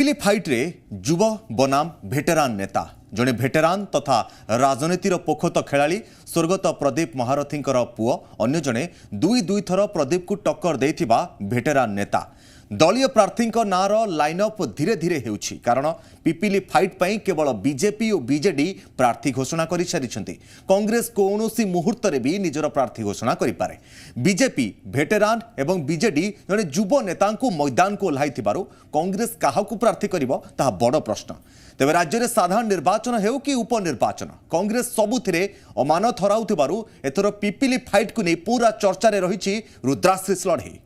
पिली फाइट रे युव बनाम भेटेरान नेता जड़े भेटेरान तथा राजनीतिर पोखत खेलाड़ी स्वर्गत प्रदीप महारथी पुओ अन्य जड़े दुई थर प्रदीप को टक्कर देथिबा भेटेरान नेता दलीय प्रार्थी नार लाइनअप धीरे धीरे होउछि कारण पिपिली फाइट पई केवल बीजेपी और बीजेडी प्रार्थी घोषणा कर सारी कांग्रेस कौनसी मुहूर्त रे भी निजर प्रार्थी घोषणा करि पारे। बीजेपी भेटेरान एवं बीजेडी जड़े युव नेता मैदान को ओह्लाई कांग्रेस काहाकू प्रार्थी करिवो ताहा बड़ प्रश्न। तेबे राज्य में साधारण निर्वाचन हेउ कि उपनिर्वाचन कांग्रेस सबुथिरे अमान थराउथिबारु एथर पिपिली फाइट को नहीं पूरा चर्चा रे रहिछि रुद्राश्रीष लड़े।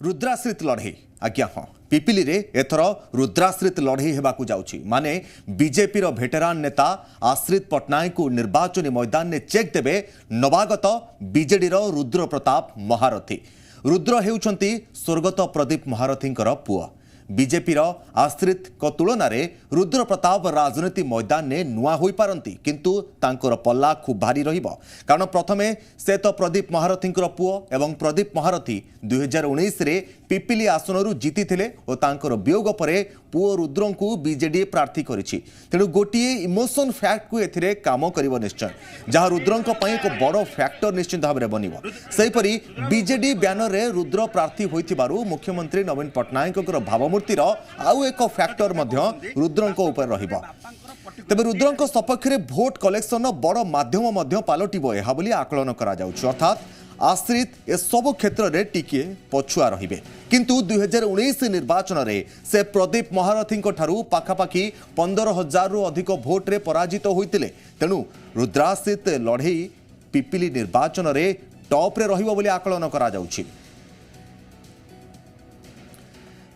रुद्राश्रित लड़े आज्ञा हाँ पिपिली रे एथर रुद्राश्रित लड़े हेबाकू जाउछि माने बीजेपी रो भेटेरान नेता आश्रित पट्टनायक को निर्वाचनी मैदान ने चेक देबे नवागत बीजेडी रो रुद्र प्रताप महारथी। रुद्र हेउछंती स्वर्गत प्रदीप महारथी पुओ। बीजेपी रो आश्रित को तुलन में रुद्र प्रताप राजनीति मैदान ने नुआ होई पारंती किंतु तांकर पल्ला खूब भारी रहिबो कारण प्रथमे से तो प्रदीप महारथी पुओ एवं प्रदीप महारथी 2019 रे पिपिली आसनरू जीति थिले और तांकर वियोग परे पुओ रुद्र को बीजेडी प्रार्थी करिछि तेणु गोटिए इमोशन फैक्ट को एथिरे काम करिवो निश्चय जहाँ रुद्र एक बड़ फैक्टर निश्चित भाव में बनब। सेहीपरि बीजेडी बैनर रे रुद्र प्रार्थी होइथिबारु मुख्यमंत्री नवीन पट्टनायक भावमूर्तिर आउ एक फैक्टर मध्य रुद्र उपर रहिबो। तेबे रुद्र सपक्ष में भोट कलेक्शन बड़ माध्यम पलटिबो एहा बोली आकलन करा जाउछि अर्थात आश्रित ए सब क्षेत्र में टिके पछुआ रहिबे किंतु 2019 निर्वाचन रे से प्रदीप महारथी पाखापाखि 15,000 रु अधिक भोट रे पराजित होइतिले तेणु रुद्राश्रित लड़े पिपिली निर्वाचन रे टॉप रे रहिबो बोली आकलन करा जाउछि।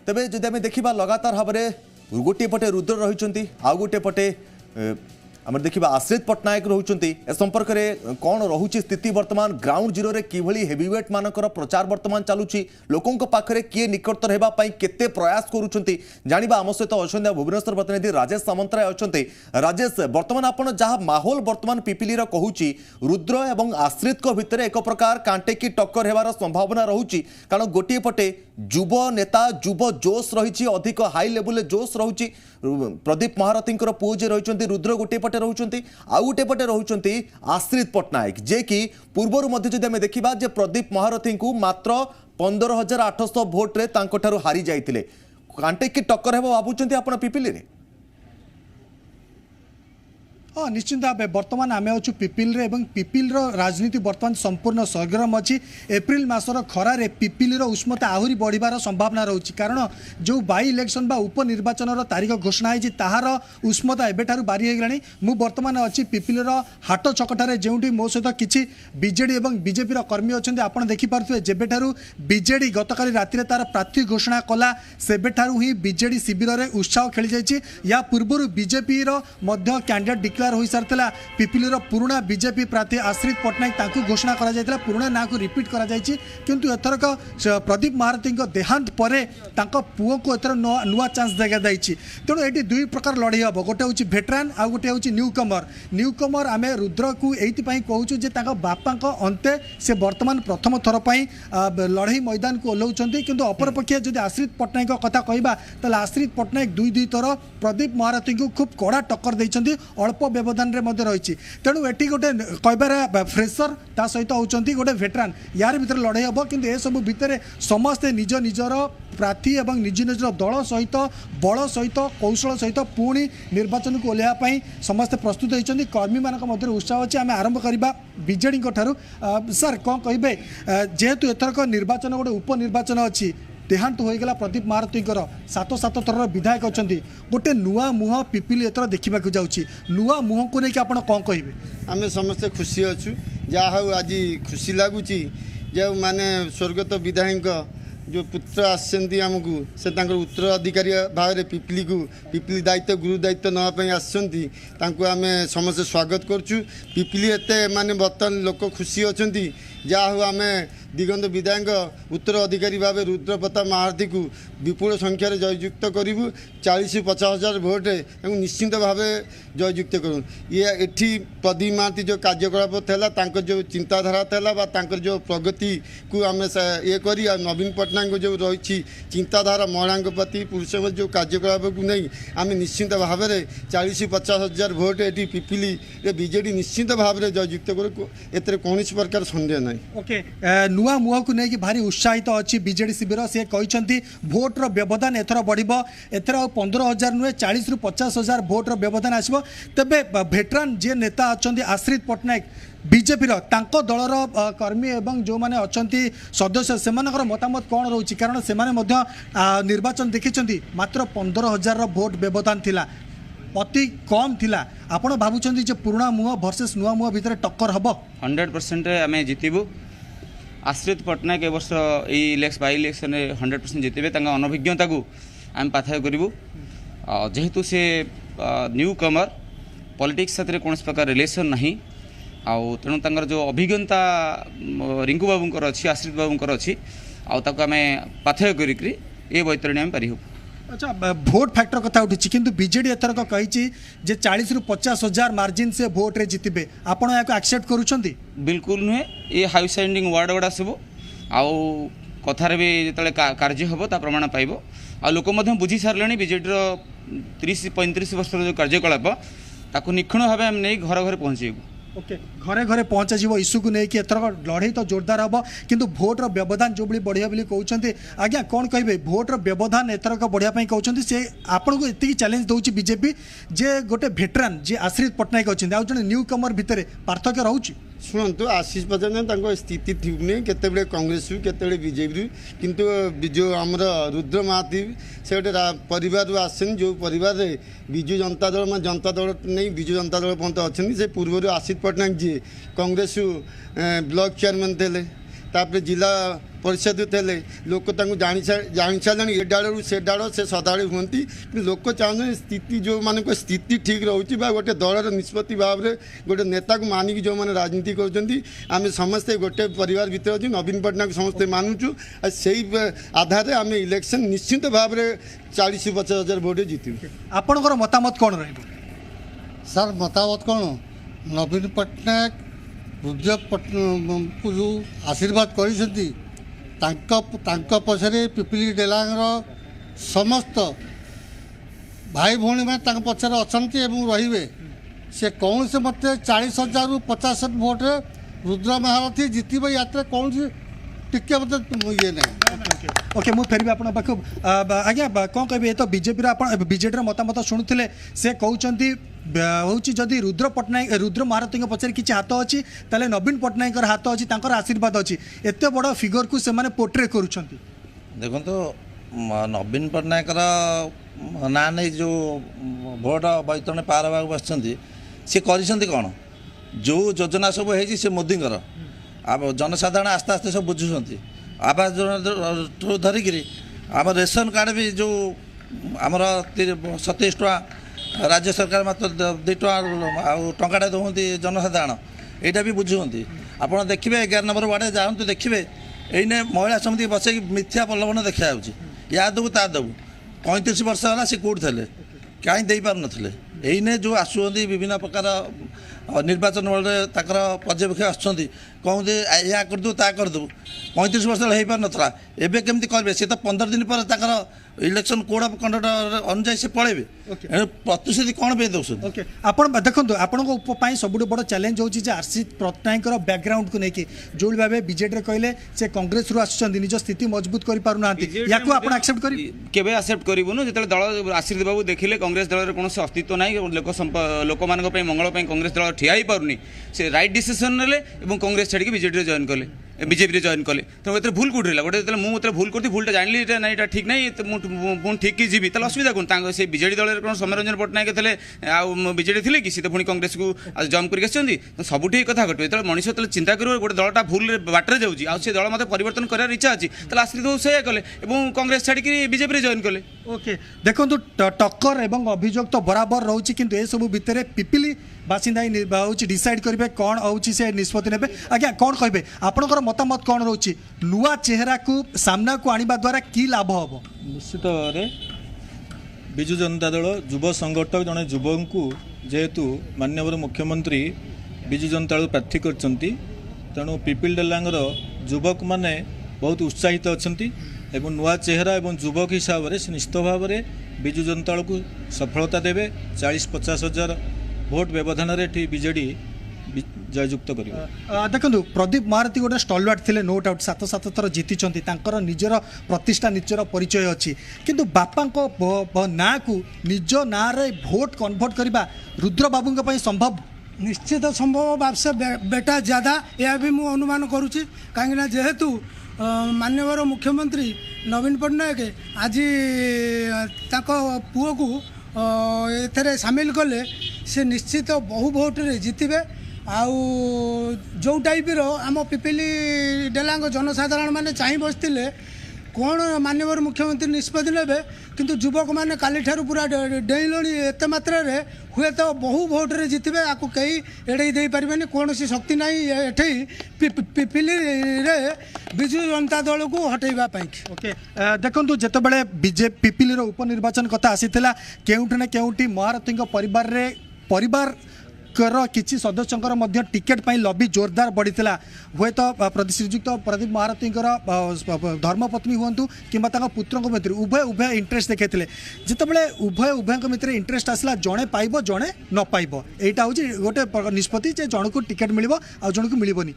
तेबे जदि आमे देखिबा लगातार भाव में गोटे पटे रुद्र रहिचंती आउ गोटे पटे आम देखा आश्रित पट्टनायक रोचंती ए संपर्क में कौन रोचे स्थिति वर्तमान ग्राउंड जीरो रे किभली हेवीवेट मानकर प्रचार वर्तमान चलुची लोकों पाखरे किए निकटतर हेबापई केते प्रयास करूछंती जानिबा आम सहित अच्छा भुवनेश्वर प्रतिनिधि राजेश सामंतराय अच्छा। राजेश वर्तमान आपण जहाँ माहौल वर्तमान पिपिली कहूची रुद्र एवं आश्रित भितर एक प्रकार कांटे की टक्कर हेबार संभावना रोची कारण गोटे पटे युव नेता युव जोश रही अधिक हाई लेवल जोश रोची प्रदीप महारथी पुओ जे रही रुद्र गोटे पटे रोचंती आउ गोटे पटे रोचंती आश्रित पट्टनायक जे कि पूर्वर जदि देखा जे प्रदीप महारथी को मात्र 15,800 भोट रे तांको हारी जाइतिले कांटे की टक्कर हेबो भाबुचंती आपण पिपिली रे। हाँ निश्चिंत भाव बर्तमान आम अच्छु पिपिल रे एवं पिपिल राजनीति बर्तमान संपूर्ण सरगरम अच्छी एप्रिल मासर खरारे पिपिल उष्णता आहरी बढ़िबार संभावना रोची कारण जो बाई इलेक्शन बा उपनिर्वाचन तारीख घोषणा होती ताहार उष्णता एबेठारु बारी होगलानी मु बर्तमान अच्छी पिपिल हाट छकटारे जोटी मो सहित किसी बीजेडी एवं बीजेपी कर्मी अच्छा आपड़ देखिपे जेबेठारु बीजेडी गतकाली राति तार प्रार्थी घोषणा कला सेबेठारु ही बीजेडी शिविर में उत्साह खेली जाइए या पूर्व बीजेपी कैंडिडेट डिक्लेयर हो सारा पिपिली पुराना बीजेपी प्रार्थी आश्रित पट्टनायक घोषणा करा पुराना ना को रिपीट करा किंतु एथरक प्रदीप महारथी देहांत पर पुओ को एथर नुआ चांस देखा तेणु ये दुई प्रकार लड़े हम गोटे हूँ भेटरान आ गोटे हूँ न्यू कमर आम रुद्र को ये कहूँ बापा अंते से बर्तमान प्रथम थर पर लड़े मैदान को ओह्लाउछंती किंतु अपरपक्षे जब आश्रित पट्टनायक कथा कहबा ताले आश्रित पट्टनायक दुई थर प्रदीप महारथी को खूब कड़ा टक्कर देइछंती अल्प व्यवधान रे रही तेणु ये गोटे कहबार फ्रेशर ता सहित होती गोटे भेटरान यार भीतर लड़े हम कि ए सब भितर समस्ते निज निजर प्रार्थी एवं निज निजर दल सहित बल सहित कौशल सहित पुणी निर्वाचन को ओह्लैवाई समस्ते प्रस्तुत होती कर्मी मान उत्साह अच्छे आम आरंभ करवा बीजेडी सर कौन कहे जेहेतु एथरक निर्वाचन गोटे उपनिर्वाचन अच्छी देहांत होगला प्रदीप महारथी 7 थर विधायक अच्छा गोटे नुआ मुह पिपिली एथर देखा जाऊँगी नुआ मुह को लेकिन आप कौन कहे आम समस्ते खुशी अच्छु जहाँ आज खुशी लगुच जो माने स्वर्गत विधायक जो पुत्र आसमको से उत्तराधिकारी भाव में पिपिली दायित्व गुरु दायित्व नापी आम समस्त स्वागत करुँ पिपिली एत माने बर्तमान लोक खुशी अच्छा जहाँ आम दिगंत विधायक उत्तराधिकारी भाव रुद्र प्रताप महारथी को विपुल संख्यार जययुक्त करूँ 40-50,000 भोटे निश्चिंत भाव जययुक्त करूँ ये एठी प्रदीप महारथी जो कार्यकलाप था जो चिंताधारा था जो प्रगति को आम ये कर नवीन पट्टनायक जो रही चिंताधारा महिला प्रति पुरुष जो कार्यकलाप को नहीं आम निश्चिंत भाव में 40-50,000 भोट ये पिपिली बीजेडी निश्चिंत भाव में जययुक्त करूँ एत कौन प्रकार संदेह ना ओके नुआ मुह को लेकिन भारी उत्साहित अच्छी बीजेडी शिविर से कहते भोटर व्यवधान एथर बढ़ एथर 15,000 नुहे 40-50,000 भोटर व्यवधान आसो तेरे भेटरान जे नेता अच्छा आश्रित पट्टनायक बीजेपीर दलर कर्मी एवं जो मैंने अच्छा सदस्य से मतामत कौन रोचे कारण से निर्वाचन देखी मात्र 15,000 भोट व्यवधान थिला अति कम थिला आपण भावुं जे पुराणा मुह वर्सेस नुआ मुह भितर टक्कर हम 100% आम जितबू आश्रित पट्टनायक ए वर्ष बाई इलेक्शन 100% जितबे अनभिज्ञता को आम पाथाय करूँ जेहेतु से न्यू कमर पॉलिटिक्स साथ कौन प्रकार रिलेशन नहीं आउ तेणु जो अभिज्ञता रिंकू बाबूंकर अच्छी आश्रित बाबूंकर अच्छी आम पाथय करी ये बैतरणी आम पारि अच्छा भोट फैक्टर कथा उठी किंतु बीजेडी एथरक कही 40-50,000 मार्जिन से भोट रे जितबे आपण या एक्सेप्ट करूछंती बिल्कुल नुहे ये हाई साइंडिंग वर्ड गुड़ा सब आउ कथार भी जो कार्य हम ता प्रमाण पाइब आ लोक बुझी सारे बीजेडी 30-35 वर्ष जो कार्यकलाप ताकू निखण भाव आम नहीं घर घर पहुँचेबू ओके घरे घरे पहुँचा जीव इश्यू को लेकिन एथरक लड़ाई तो जोरदार हम किंतु भोटर व्यवधान जो बढ़िया बोली कहते आज्ञा कौन कहे भोटर व्यवधान एथरक बढ़िया कहते से आपन को एति चैलेंज दौर बीजेपी जे गोटे भेटरान जे आश्रित पट्टनायक अच्छे आज जन न्यू कमर भितर पार्थक्य रोचे शुणु आशीष प्रधान स्थिति ठीक नहीं केते कांग्रेस केते बीजेपी किंतु जो आमर रुद्र महाती से गोटे परिवार आसेन जो परिवार रे विजु जनता दल में जनता दल नहीं विजु जनता दल पर्यटन अच्छा से पूर्व आशीष पट्टनायक जी कांग्रेस ब्लॉक चेयरमैन थे तापर जिला परिषद थे लोक जानी सारे ए डाड़ से डाड़ से सदाड़े हमें लोक चाहते स्थिति जो मान स्थिति ठीक रोचे गोटे दलर निष्पत्ति भाव में गोटे नेता को मानिक जो मैंने राजनीति करें समस्ते गोटे परिवार भितर अच्छे नवीन पट्टनायक समस्ते मानुचु से आधार आम इलेक्शन निश्चित भाव में 40-50,000 भोट जीतु आपणकर मतामत कौन रही सर मतामत कौन नवीन पट्टनायक रुद्र को जो आशीर्वाद कर पछरे पिपिली डेलांगर समस्त भाई भौणी मैंने पछरे अच्छा रे से कौन से मत 40,000-50,000 भोट रुद्र महारथी जीतबे यात्रा कौन से टिके मतलब ये नहीं ओके मुझे फेरबी आप आज्ञा कौन कहे तो बीजेपी बीजेडी मतामत शुणुले से कहते हूँ जदि रुद्र पट्टनायक रुद्र महारथी पचर किसी हाथ अच्छी ताले नवीन पट्टनायक हाथ अच्छी आशीर्वाद अच्छी एत बड़ फिगर को से पोर्ट्रे कर देखो तो नवीन पट्टनायक ना नहीं जो भोट बैतरणी पार होगा बस सी कर कौन जो योजना सब है मोदी अब जनसाधारण आस्ते आस्ते सब बुझुंट आवास योजना धरिकी आम रेशन कार्ड भी जो आमर 27 टका राज्य सरकार मात्र 2 टका दौंती जनसाधारण यहाँ भी बुझुंट आप देखिए 11 नंबर वार्ड जातु देखिए एने महिला समिति बसई मिथ्या प्रलोभन देखा या देवु ता देवु 35 वर्ष है सी कौट थे कहीं दे पार नथिले एने जो आसुँच विभिन्न प्रकार निर्वाचन बेले पर्यवेक्षक आसुँच कहते या करदेव ता करदेव 35 वर्ष हो पार नाला एवं केमती करेंगे सी तो 15 दिन पर इलेक्शन कोड ऑफ कंडक्ट अनुसार से पड़े प्रतिश्रुति कौन पे दौर ओके आप देखो आपण सब बड़ चैलेंज होची आशीष पट्टनायक बैकग्राउंड को लेकिन जो भाव बीजेडी कहले से कांग्रेस रु आसुँच निज स्थिति मजबूत कर पारना या एक्सेप्ट केवे एक्सेप्ट करूँ जो दल आशीष बाबू देखिले कांग्रेस दल कौन अस्तित्व ना लोक मान मंगल कांग्रेस दल ठिया ही पारुनी से राइट डिसीजन नेले कांग्रेस छाड़ी बीजेडी जॉइन कले बीजेपी जॉइन कले तो ये भूल कौट रहा गोटे मुझे भूल करती भूलटा जानी ना यहाँ ठीक नहीं मुझे ठीक कि जीवी तेल असुविधा कौन से बीजेडी दल कौन सौम्यरंजन पट्टनायक थे बीजेडी थे कि पुणी कांग्रेस को जम्प कर सब कथा घटे जो मनीष जो चिंता कर गोटे दलटा भूल बाटर जाऊँगी दल मत परिवर्तन करार इच्छा अच्छी आश्रित बाबू से कले कांग्रेस छाड़ी बीजेपी जॉइन कले ओके देखो टक्कर एवं अभियोग तो बराबर रोचे किंतु ए सब भितर पिपिली बासिंदा डिसाइड करेंगे कौन होची से निष्पत्ति ने आज्ञा कौन कहे आपंकर मतामत कौन रोची नुआ चेहरा को सामना को आनिबा द्वारा की लाभ हम? निश्चित भाव विजु जनता दल युव संगठक जड़े युवक को जेहेतु माननीय मुख्यमंत्री विजु जनता दल प्रार्थी कर तेणु पिपिल डेलांगर युवक माने बहुत उत्साहित अच्छा एवं नुआ चेहरा एवं युवक हिसाब से निश्चित भाव में विजु जनता दल को सफलता देवे 40-50 हजार भोट व्यवधान बीजेडी जययुक्त कर। देखो प्रदीप महारथी गोटे स्टलवार्ड थे नो डाउट 7 थर जीति निजर प्रतिष्ठा निजर परिचय अच्छी किंतु बापा ना को निज ना भोट कन्वर्ट करवा रुद्र बाबू संभव? निश्चित संभव बापसे बेटा ज्यादा यह भी मुझे अनुमान करुच्ची कहीं जेहेतु माननीय मुख्यमंत्री नवीन पट्टनायक आज पुओ को एथरे सामिल कले से निश्चित बहु भोट रे जितबे आउ जो टाइप रो आम पिपिली डेलांग जनसाधारण माने चाहि बसतिले कौन माननीय मुख्यमंत्री निष्पत्ति नेबे किंतु युवक मैंने काली ठारू पूरा डेइलणी एत मात्रा रे हुए तो बहु भोट रे जितबे आकु कई एड़े दे पारिबेनी कौन सी शक्ति नहीं एठै पिपिली रे बिजु जनता दल को हटेबा पाई। ओके देखंतु जेते बेले बीजेपी पिपिली रो उपनिर्वाचन कथा आसीथिला केउठी ना केउठी महारथी परिवार किसी सदस्यंकर मध्य टिकेट पाई लॉबी जोरदार बढ़ी हुए तो श्रीजुक्त प्रदीप महारथी धर्मपत्नी हूँ कि पुत्र मित्र उभय इंटरेस्ट देखते जितेबाला उभय मित्र इंटरेस्ट आसला जड़े पाइब जड़े न पाइब यहाँ हूँ गोटे निष्पत्ति जन को टिकेट मिल जन को मिलबनी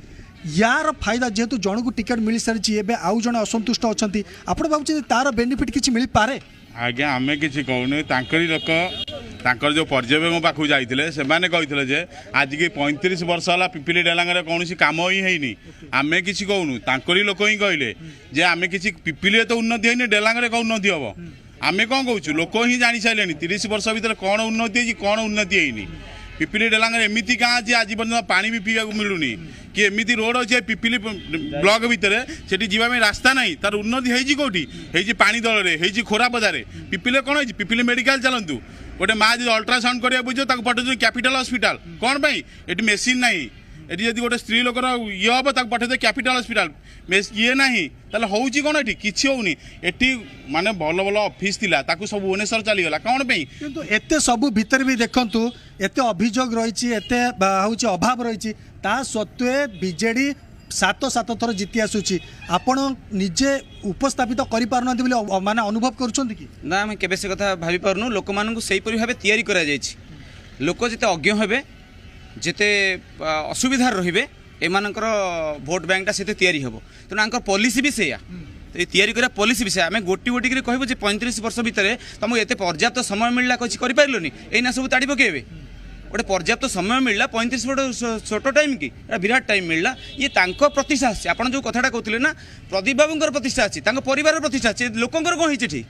यार फायदा जेहेतु जन को टिकेट मिल सारी आउ जड़े असंतुष्ट अच्छा आप भाई तार बेनिफिट किसी मिल पारे? आज्ञा आमे किसी कहूनी तांकरी लोक जो पर्यवेक्षक पाखु जाइए से कही आज की 35 वर्ष है पिपिली डेलांगे कौन कम ही है आमे किसी कहूनु तांकरी लोक ही कहले जे आमे किसी पिपिली तो उन्नति है डेलांगे कौन उन्नति हम आमे कौन कहूँ लोक ही जानी सारे 30 वर्ष भर कौन उन्नति है कौन उन्नति है पिपिली डेलांगे एमती गाँ अच्छी आज पर्यटन पानी भी पीवा मिलूनी कि एमती रोड अच्छे पिपिली ब्लॉक भितर से जावाई रास्ता ना तार उन्नति है कौटी है पानी दल में खोरा बजार पिपिले कौन है पिपिली मेडिकल चलतु गोटे माँ जो अल्ट्रासाउंड करा बुझे पठाऊ कैपिटाल हॉस्पिटल कौन पाई ये मेसीन ना ये गोटे स्त्री लोकर ये हम पठे कैपिटाल हॉस्पिटल ये ना हूँ कौन ये किसी होनी ये माने भल भल ऑफिस थिला ताकू सब भुवनेश्वर चलीगला कौन पे किंतु एते सब भीतर भी देखंतु एते अभियोग रही एते हूँ अभाव रही ता सत्वे बीजेडी 7 थर जीति आसूची आपण निजे उपस्थापित करि पारना माने अनुभव करुछंती कि ना आम केबे से कथा भाभी पारनु लोक मानू से भाव तैयारी करा जायछि लोक जिते अज्ञ हेबे जिते असुविधा रहिबे एमानकर भोट बैंकटा से तैयारी हेबो तेणु आंकर पॉलिसी भी सेया तैयारी करा पॉलिसी विषय आम गोटी गोटी कहबो जे 35 वर्ष भितर तुमको एते पर्याप्त समय मिलला किछि करि पारलोनी एना सब ताड़ी पकेबे गोटे पर्याप्त समय मिलला 35 वर्ष छोट टाइम कि विराट टाइम मिलला ये तांको प्रतिष्ठा अच्छे आप जो कथाटा कहते ना प्रदीप बाबूर प्रतिष्ठा अच्छी परिवार प्रतिष्ठा अच्छे लोकंर कौन होती ठीक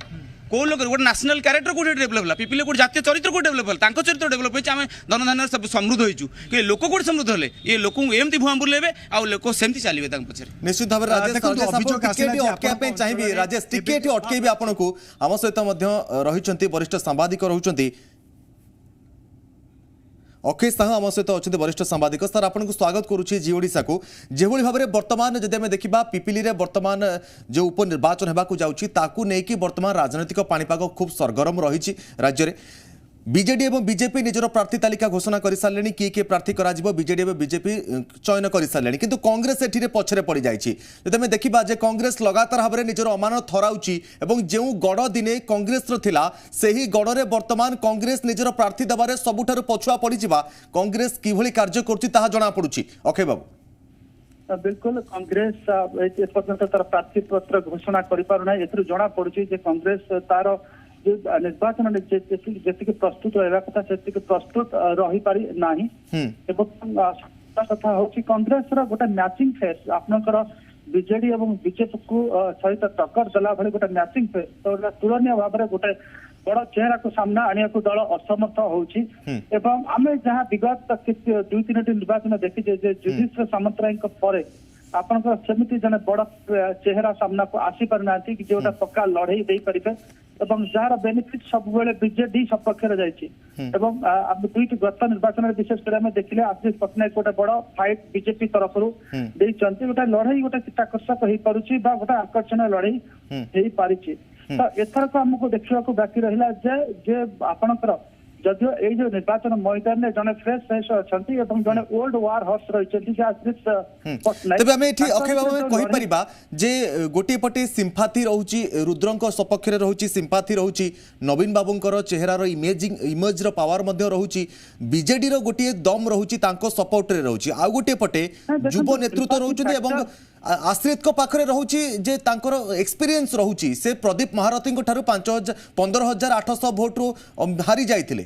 कौ लोक गोटे नेशनल कैरेक्टर कौटे डेभलप है पिपिले गोटे जातीय चरित्र कौट डेभलप है चरित्र डेभलप होती आम धन धान सब समृद्ध होइचु कि लोक कौट समृद्ध हेले ये लोक एमती भुआ बुलेबे आ लोक सेमती चलिए पछरे निश्चित भाव चाहिए राजेश टिके अटकेबी आपको आम सहित रही वरिष्ठ सांबादिक रही अखिलेश साहू आम सहित अच्छा वरिष्ठ सांबादिक सर आपको स्वागत करुच्ची जी ओडिशा को जो भाव में बर्तमान जब आम देखा पिपिली में बर्तमान जो उपनिर्वाचन होगाकू जाऊँगी बर्तमान राजनैतिक पाणीपाग खूब सरगरम रही राज्य में बीजेडी और बीजेपी निजर प्रार्थी तालिका घोषणा कर सारे किए प्रार्थी कर बीजेडी और बीजेपी चयन कर सारे किंतु कांग्रेस एठी पछरे पड़ जाए जब आम देखा कांग्रेस लगातार भाव में निजर अमानत हराउची जो गड़ दिने कांग्रेस थिला सेही गड़े बर्तमान कांग्रेस निजर प्रार्थी देवार सबुठार पछुआ पड़ कांग्रेस किभली कार्य करुच्ची ताहा जना पड़ुची अक्षय बाबू बिल्कुल कांग्रेस एपर्यंत तार प्रार्थी पत्र घोषणा कर पारना ए जना पड़ी कांग्रेस तार जो निर्वाचन जी प्रस्तुत रहा कथा से प्रस्तुत रही पारि नाही कथा हूँ कांग्रेस गोटे मैचिंग फेस आपनकर बीजेडी और बीजेपी को सहित टक्कर देला भली गोटे मैचिंग फेस तो तुलनीय भाव में गोटे बड़ चेहरा को सामना आने को दल असमर्थ होची एवं आमे जहाँ विगत 2-3 निर्वाचन देखीजे युधिष्ठिर सामंतराय पर आपनकर सेमिति जने बड़ चेहरा सामना को आसी पारि ना कि जोटा पक्का लड़ई दे पारिबे ଏବଂ ଯାହାର ବେନିଫିଟ ସବୁବେଳେ ବିଜେଡି ସପକ୍ଷରେ ଯାଇଛି ଏବଂ ଦୁଇଟି ଗତ ନିର୍ବାଚନରେ ବିଶେଷ କରି ଆମେ ଦେଖିଲେ ଆଶିଷ ପଟ୍ଟନାୟକ ଗୋଟେ ବଡ ଫାଇଟ୍ ବିଜେପି ତରଫରୁ ଦେଇଛନ୍ତି ଗୋଟେ ଲଢେଇ ଗୋଟେ ଚିତ୍ତାକର୍ଷକ ହେଇପାରୁଛି ବା ଗୋଟେ ଆକର୍ଷଣୀୟ ଲଢେଇ ହେଇପାରିଛି ତ ଏଥରକ ଆମକୁ ଦେଖିବାକୁ ବାକି ରହିଲା ଯେ ଆପଣଙ୍କର ଯଦିଓ ଏଇ ଯୋଉ ନିର୍ବାଚନ ମଇଦାନରେ ଜଣେ ଫ୍ରେଶ ଫେସ୍ ଅଛନ୍ତି ଏବଂ ଜଣେ ଓଲ୍ଡ ୱାର ହର୍ସ ରହିଛନ୍ତି ଯେ ଆଶିଷ ପଟ୍ଟନାୟକ ତେବେ ଆମେ ଏଠି ଅକ୍ଷୟ ବାବୁ କହିପାରିବା ଯେ ଗୋଟିଏ ପଟେ ସିମ୍ପାଥି ରହୁଛି ରୁଦ୍ରଙ୍କ ସପକ୍ଷରେ ରହୁଛି ସିମ୍ପାଥି ରହୁଛି ନବୀନ ବାବୁଙ୍କର ଚେହେରାର ଇମେଜର ପାୱାର ମଧ୍ୟ ରହୁଛି ବିଜେଡିର ଗୋଟିଏ ଦମ ରହୁଛି ତାଙ୍କ ସପୋର୍ଟରେ ରହୁଛି ଆଉ ଗୋଟିଏ ପଟେ ଯୁବ ନେତୃତ୍ୱ ରହୁଛନ୍ତି ଏବଂ आश्रित पाखे रोचे जे तांकर एक्सपीरियंस रोचे से प्रदीप महारथी 15,800 भोट रु हारी जाइथिले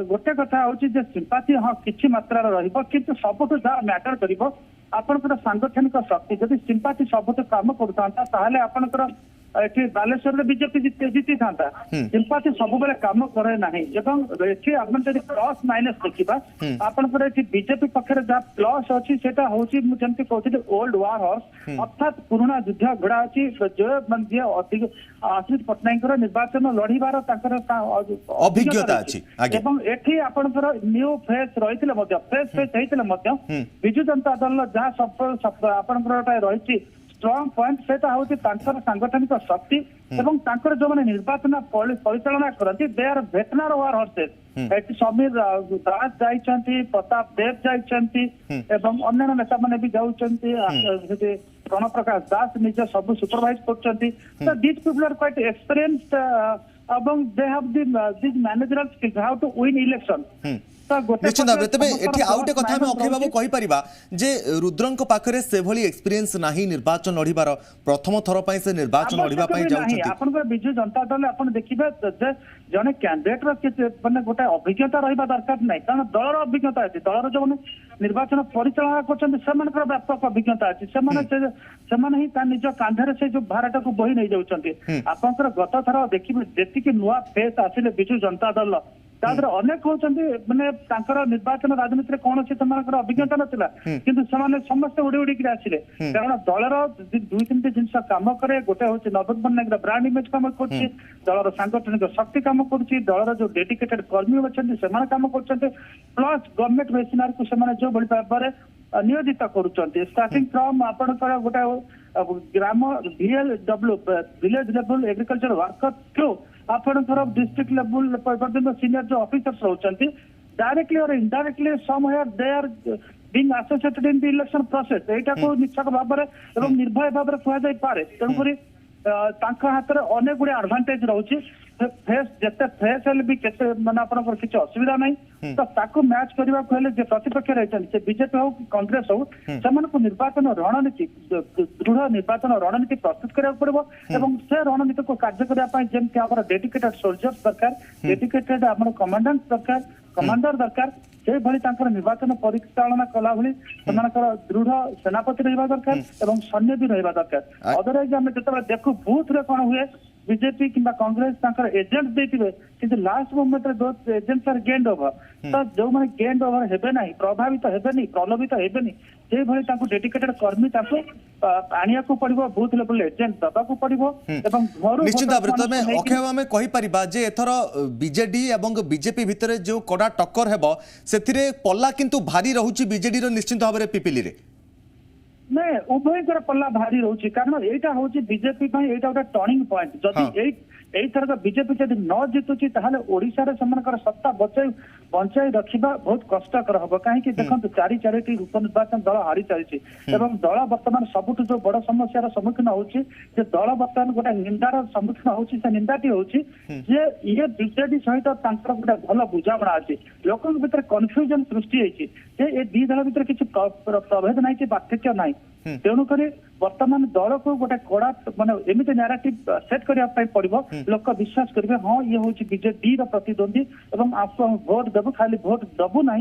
गोटे कथा होची जे सिंपाथी हाँ किछि मात्रा रहिबो किंतु सबुठ जा मैटर करिवो आपनकर सांगठनिक शक्ति जदि सिंपाथी सबुठ काम करथांता ताहाले आपनकर एठी बालेश्वर बीजेपी जीति था सिंपाथी सब बेले काम करे नाही एवं एठी आपण जदि प्लस माइनस देखिबा आपनकर एठी बीजेपी पक्षरे जा प्लस अछि सेटा होची मु जेंति कहथि ओल्ड वार हॉर्स अर्थात पुराना युद्ध घोड़ा अछि जो म्हणजे अधिक आश्रित पट्टनायकर निर्वाचन लढिबार ताकर अभिज्ञता अछि एवं एठी आपनकर न्यू फेस रहिथिले मध्य फेस हेतिले मध्य बिजु जनता दल जा सब आपनकर रहिछि स्ट्रॉन्ग पॉइंट सेटा होची तांकर सांगठनिक शक्ति एवं तांकर जो माने निर्वाचन परिचालना करती दे आर वेटनर वार हॉर्सेस एटी समीर दास जाइछंती प्रताप देव जाइछंती एवं अन्य नेता माने भी जाउछंती सेठी प्रणव प्रकाश दास निज सब सुपरवाइज करछंती तो these people are quite experienced एवं they have this managerial skills how to win election निश्चित भाव तेज ये आउ गोटे कथा अक्षय बाबू कहीपर जे रुद्रंक पाखे से भली एक्सपीरियंस नहीं निर्वाचन लड़िबार प्रथम थर पर से निर्वाचन लड़िबा विजु जनता दल आप देखिए जड़े कैंडिडेट माने गोटे अभिज्ञता रहा दरकार नहीं कारण दलर अभिज्ञता अच्छी दलर जो निर्वाचन परिचालना कर व्यापक अभिज्ञता अच्छी ही निज कांधे से जो भारत को बही नहीं जाऊँच आप गत थर देखिए जी नुआ फेस आसिले विजु जनता दल तादर अनेक होचंती माने तांकर निर्वाचन राजनीति कौन से अभिज्ञता नथिला किंतु समाने समस्त उड़ी उड़ी के आसिले कारण दलर दुई तीन जिनस काम करे गोटे होची नवीन पट्टनायक ब्रांड इमेज काम करछि दलर सांगठनिक शक्ति काम करछि दलर जो डेडिकेटेड कर्मी अछंती सेमान काम करछंती प्लस गवर्नमेंट मेसिनरी को सेमान जो बड़ी भाबरे नियोजित करूछंती स्टार्टिंग फ्रॉम आपनकर गोटे ग्राम VLW village level agriculture worker through आपनकर डिस्ट्रिक्ट लेवल पर्यंत सीनियर जो ऑफिसर्स रहउछंती डायरेक्टली और indirectly somewhere they are being associated in the election process एटा को निश्चय भाबरे एवं निर्भय भाबरे कुआ जाय पारे तनकरी तांका हाथ रे अनेक गुडे एडवांटेज रहउछि फेस जते फेस हेले भी केते माने आपनकर किछ असुविधा नहीं तो ताको मैच करबा कहले जे प्रतिपक्ष रहछन से बीजेपी हो कांग्रेस हो समान को निर्वाचन रणनीति दृढ़ निर्वाचन रणनीति प्रस्तुत करबा पड़बो एवं से रणनीति को कार्य करबा पई जेम कि हमर डेडिकेटेड सोल्जर्स दरकार डेडिकेटेड हमर कमांडेंट दरकार कमांडर दरकार से भली तांकर निर्वाचन परिचालना कला भली समानकर दृढ़ सेनापति रहबा दरकार एवं सैन्य भी रहबा दरकार अदरवाइज हम जतबा देखु बूथ रे कोन हुए बीजेपी किंबा कांग्रेस तांकर एजेंट देथिबे किंतु लास्ट मोमेंट रे दो एजेंट्स आर गेन्ड ओवर तो जो माने गेन्ड ओवर हेबे नाही प्रभावित हेबे नहीं प्रलोभित हेबे नहीं जे भली तांको डेडिकेटेड कर्मी तांको आनिया को पड़िबो बूथ लेवल एजेंट दबा को पड़िबो एवं घर निश्चित भाव तमे अक्षय में कहि परिबा जे एथर बीजेडी एवं बीजेपी भितरे जो कड़ा टक्कर हेबो सेथिरे पल्ला किंतु भारी रहउची बीजेडी रो निश्चित भाव रे पीपीली रे नहीं उभयकर पल्ला भारी रोचे कारण एटा होची बीजेपी एटा गोटे टर्निंग पॉइंट जदि एई थरक बीजेपी जदि न जितुची ताहले ओडिसा रे समनकर सत्ता बचाई रखिबा बहुत कष्टकर हबो काहे कि देखंतु चारिटी उपनिर्वाचन दल हारी चलिछि एवं दल वर्तमान सबुठ जो बड़ समस्या सम्मुखीन होछि जे दल वर्तमान गोटे निंदार सम्मुखीन होछि से निंदाटी होछि जे ये बीजेडी सहित तांकर गोटे भल बुझामणा अछि लोकन भितर कन्फ्यूजन सृष्टि होछि जे ए दी दल भितर किछि प्रभेद नाही कि पार्थक्य नाही तेणुक वर्तमान दल को गोटे कड़ा माने एमिति नैरेटिव सेट करबा पड़िबो लोक विश्वास करेंगे हाँ ये हूँ बीजेडी प्रतिद्वंदी एवं आपको भोट देवु खाली भोट दबु ना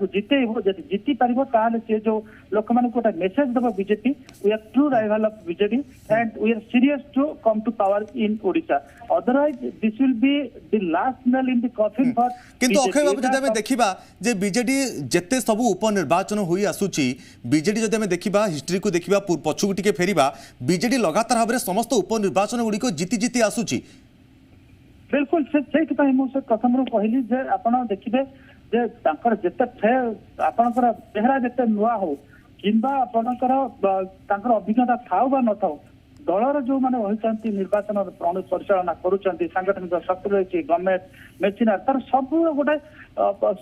जितेबू जब जीति पार सी जो लोक मान गोटे मेसेज देव BJP we are true rival of BJD and we are serious to come to power in Odisha otherwise this will be the last nail in the coffin for किंतु अक्षय बाबू जदि हमें देखिबा जे बीजेडी जेते सब उपनिर्वाचन होई आसुची बीजेडी जदि हमें देखिबा हिस्ट्री को देखिबा पछुक टिके फेरिबा बीजेडी लगातार भाव में समस्त उपनिर्वाचन गुड़िक जीति जीति आसुची बिल्कुल से मुझे प्रथम कहली जे आपण देखिए जे तांकर जेते फे आपणकर चेहरा जेते नुआ हो किंबा आपणकर तांकर अभिज्ञता थाउ बा न थाउ दलर जो माने होइचंती निर्वाचन परिचालना करूचंती सांगठनिक शक्ति रही गवर्नमेंट मेचिनर तार सब गोटे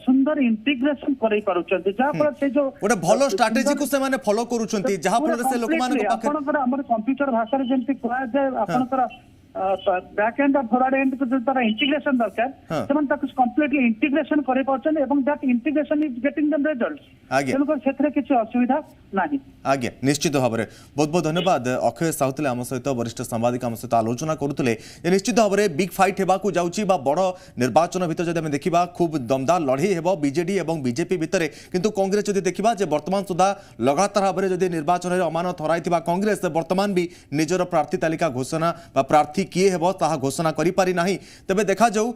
सुंदर इंटीग्रेशन करै पारुचंती जहा पर से जो गोटे भलो स्ट्रेटजी को से माने फॉलो करूचंती जहा पर से लोक मान को पाखे आपणकर हमर कंप्यूटर भाषा रे जेंति कोआ जे आपणकर बैक एंड और फॉरवर्ड एंड को तारा इंटीग्रेशन दरकार सेमन ताक कंप्लीटली इंटीग्रेशन करे पाउछन एवं that integration is getting them results तेनको सेथरे किछ असुविधा नाही आगे निश्चित भाव में बहुत बहुत धन्यवाद अक्षय साहुतले आम सहित वरिष्ठ सांबादिक आम सहित आलोचना करुले निश्चित भाव में बिग फाइट होगा जाऊँगी बड़ निर्वाचन भितर जब देखा खूब दमदार लड़ई हो बीजेडी और बीजेपी भितर किंतु कांग्रेस जब देखा बर्तमान सुधा लगातार भाव में जब निर्वाचन में अमानत हराई कांग्रेस बर्तमान भी निजर प्रार्थी तालिका घोषणा प्रार्थी किए हेबो ताहा घोषणा करि पारि नाही तबे देखा जाऊ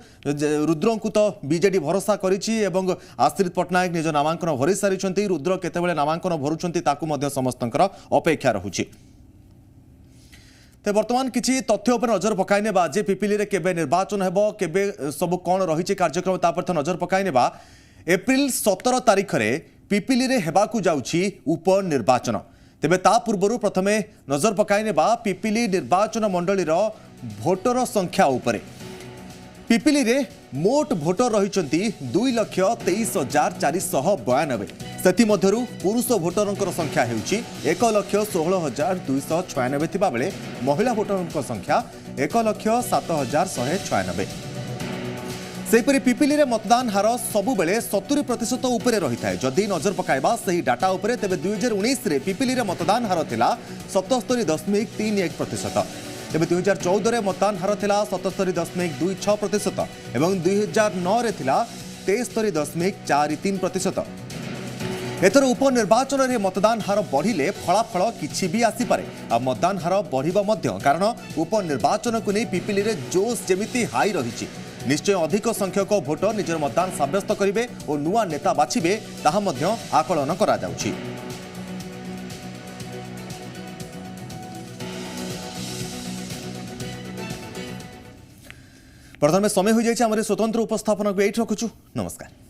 रुद्र को तो बीजेडी भरोसा करिछि एवं आश्रित पटनायक निज नामांकन भरि सारिछंती रुद्र केतेबेले नामांकन भरुछंती ताकू मध्य समस्तंकर अपेक्षा रहुछि ते वर्तमान किछि तथ्य उपर नजर पकाई नेबा जे पिपिली रे केबे निर्वाचन हेबो केबे सब कोन रहिछि कार्यक्रम ता पर नजर पकाई नेबा एप्रिल 17 तारिख रे पिपिली रे हेबा को जाउछि उप निर्वाचन तेबे ता पूर्वरु प्रथमे नजर पकाई नेबा पिपिली निर्वाचन मंडली रो भोटर संख्या उपरे पिपिली रे मोट भोटर रहिचंती 2,23,492 सेथि मध्यरु पुरुष भोटरंकर संख्या हेउची 1,16,296 थिबा बेले महिला भोटरंकर संख्या 1,07,196 सेपरी पिपिली रे मतदान हार सबु बेले 70% उपरे रही थाए जदि नजर पकाइबा सही डाटा उपरे तेबे 2019 रे पिपिली रे मतदान हार थिला 77.31% तेबे 2014 रे मतदान हार थिला 77.26% एवं 2009 रे थिला 63.43%। एथर उपनिर्वाचन रे मतदान हार बढ़िले फलाफल किछि भी आसी पारे आ मतदान हार बढ़िबा मध्य कारण उपनिर्वाचन को नहीं पिपिली रे जोश जेमिति हाई रहिछि निश्चय अधिक संख्यक भोटर निजर मतदान साब्यस्त करिवे और नुआ नेता बाछिबे ताहा मध्य आकलन करा जाउछि। प्रथम समय हो जाए स्वतंत्र उपस्थापन को एट रखुछु नमस्कार।